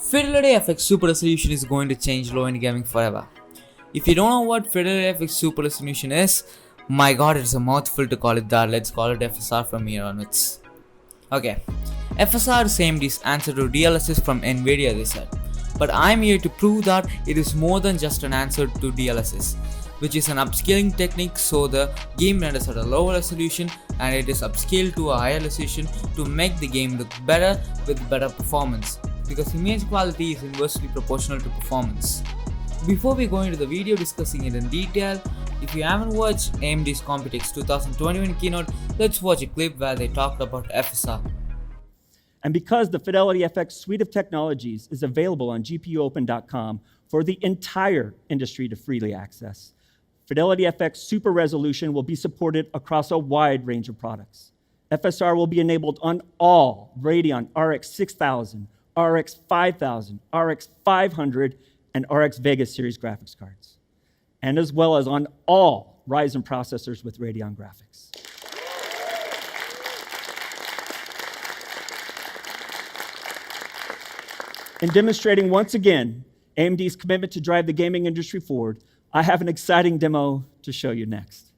Fidelity FX Super Resolution is going to change low-end gaming forever. If you don't know what Fidelity FX Super Resolution is, my god, it's a mouthful to call it that. Let's call it FSR from here onwards. Okay, FSR is AMD's answer to DLSS from Nvidia, they said. But I'm here to prove that it is more than just an answer to DLSS, which is an upscaling technique so the game renders at a lower resolution and it is upscaled to a higher resolution to make the game look better with better performance, because image quality is inversely proportional to performance. Before we go into the video discussing it in detail, if you haven't watched AMD's Computex 2021 keynote, let's watch a clip where they talked about FSR. And because the Fidelity FX suite of technologies is available on GPUopen.com for the entire industry to freely access, Fidelity FX Super Resolution will be supported across a wide range of products. FSR will be enabled on all Radeon RX 6000, RX 5000, RX 500, and RX Vega series graphics cards, and as well as on all Ryzen processors with Radeon graphics. In demonstrating once again AMD's commitment to drive the gaming industry forward, I have an exciting demo to show you next.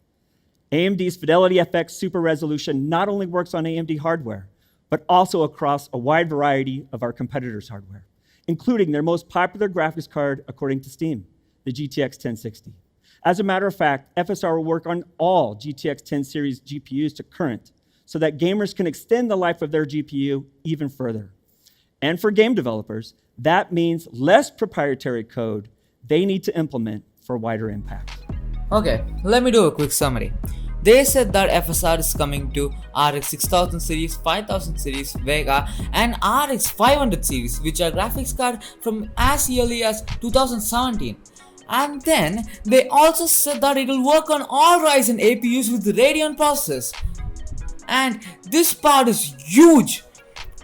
AMD's Fidelity FX Super Resolution not only works on AMD hardware, but also across a wide variety of our competitors' hardware, including their most popular graphics card according to Steam, the GTX 1060. As a matter of fact, FSR will work on all GTX 10 series GPUs to current, so that gamers can extend the life of their GPU even further. And for game developers, that means less proprietary code they need to implement for wider impact. Okay, let me do a quick summary. They said that FSR is coming to RX 6000 series, 5000 series, Vega, and RX 500 series, which are graphics cards from as early as 2017. And then they also said that it will work on all Ryzen APUs with Radeon processors. And this part is huge.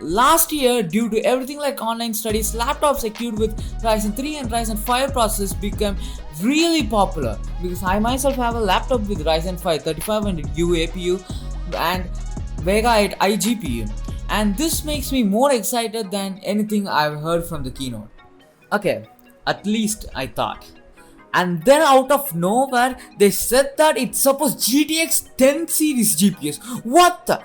Last year, due to everything like online studies, laptops equipped with Ryzen 3 and Ryzen 5 processors became really popular, because I myself have a laptop with Ryzen 5 3500U APU and Vega 8 iGPU, and this makes me more excited than anything I've heard from the keynote. Okay, at least I thought. And then out of nowhere, they said that it supports GTX 10 series GPUs. What the?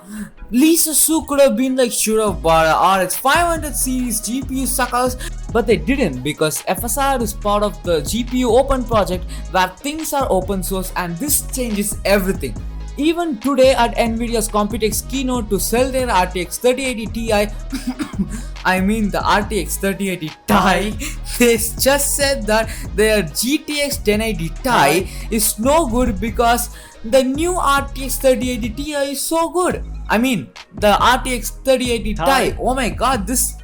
Lisa Su could have been like, should have bought RX 500 series GPU suckers, but they didn't, because FSR is part of the GPU Open project where things are open source, and this changes everything. Even today at Nvidia's Computex keynote to sell their RTX 3080 Ti, I mean the RTX 3080 Ti, they just said that their GTX 1080 Ti is no good because the new RTX 3080 Ti is so good. I mean the RTX 3080 Ti, oh my god, this,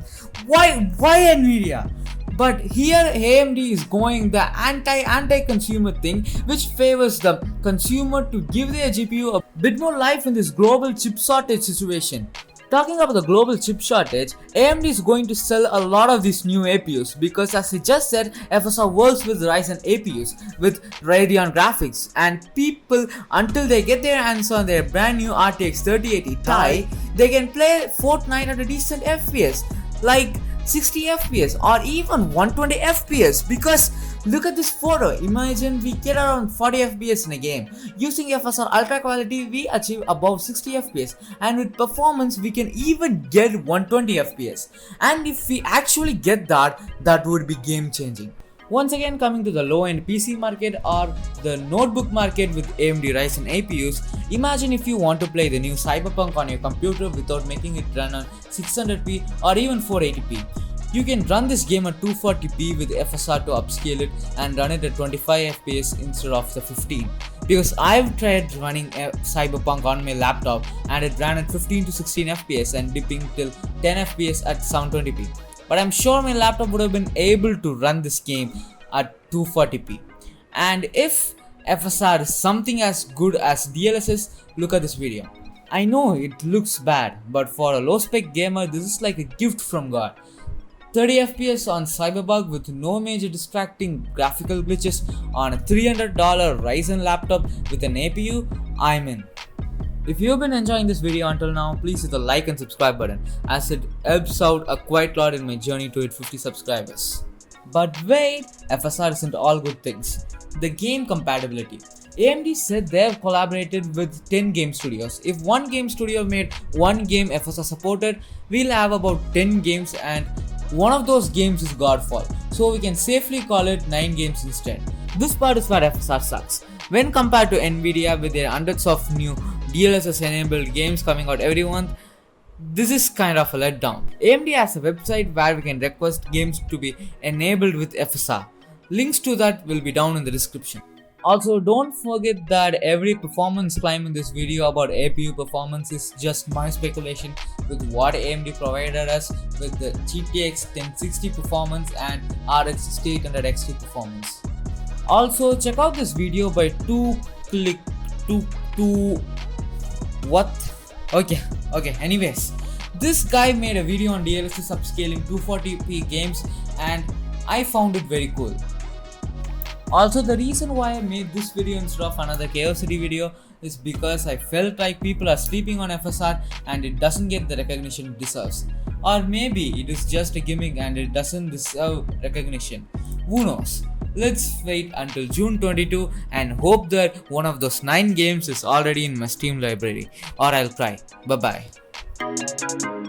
why Nvidia? But here AMD is going the anti-consumer thing, which favors the consumer to give their GPU a bit more life in this global chip shortage situation. Talking about the global chip shortage, AMD is going to sell a lot of these new APUs, because as I just said, FSR works with Ryzen APUs with Radeon graphics, and people, until they get their hands on their brand new RTX 3080 Ti, they can play Fortnite at a decent FPS, like 60 FPS or even 120 FPS, because look at this photo. Imagine we get around 40 FPS in a game. Using FSR Ultra quality, we achieve above 60 FPS, and with performance we can even get 120 FPS. And if we actually get that, that would be game changing. Once again, coming to the low-end PC market or the notebook market with AMD Ryzen APUs, imagine if you want to play the new Cyberpunk on your computer without making it run on 600p or even 480p. You can run this game at 240p with FSR to upscale it and run it at 25 FPS instead of the 15. Because I've tried running Cyberpunk on my laptop and it ran at 15 to 16 FPS and dipping till 10 FPS at 720p. But I'm sure my laptop would have been able to run this game at 240p. And if FSR is something as good as DLSS, look at this video. I know it looks bad, but for a low spec gamer, this is like a gift from God. 30 FPS on Cyberpunk with no major distracting graphical glitches on a $300 Ryzen laptop with an APU, I'm in. If you've been enjoying this video until now, please hit the like and subscribe button as it helps out a quite lot in my journey to hit 50 subscribers. But wait, FSR isn't all good things. The game compatibility. AMD said they have collaborated with 10 game studios. If one game studio made one game FSR supported, we'll have about 10 games, and one of those games is Godfall. So we can safely call it 9 games instead. This part is where FSR sucks. When compared to Nvidia with their hundreds of new DLSS enabled games coming out every month, this is kind of a letdown. AMD has a website where we can request games to be enabled with FSR. Links to that will be down in the description. Also, don't forget that every performance climb in this video about APU performance is just my speculation with what AMD provided us with the GTX 1060 performance and RX 800 XT performance. Also, check out this video by anyways, this guy made a video on DLSS upscaling 240p games and I found it very cool. Also, the reason why I made this video instead of another Chaos City video is because I felt like people are sleeping on FSR and it doesn't get the recognition it deserves. Or maybe it is just a gimmick and it doesn't deserve recognition. Who knows? Let's wait until June 22 and hope that one of those 9 games is already in my Steam library, or I'll cry. Bye bye.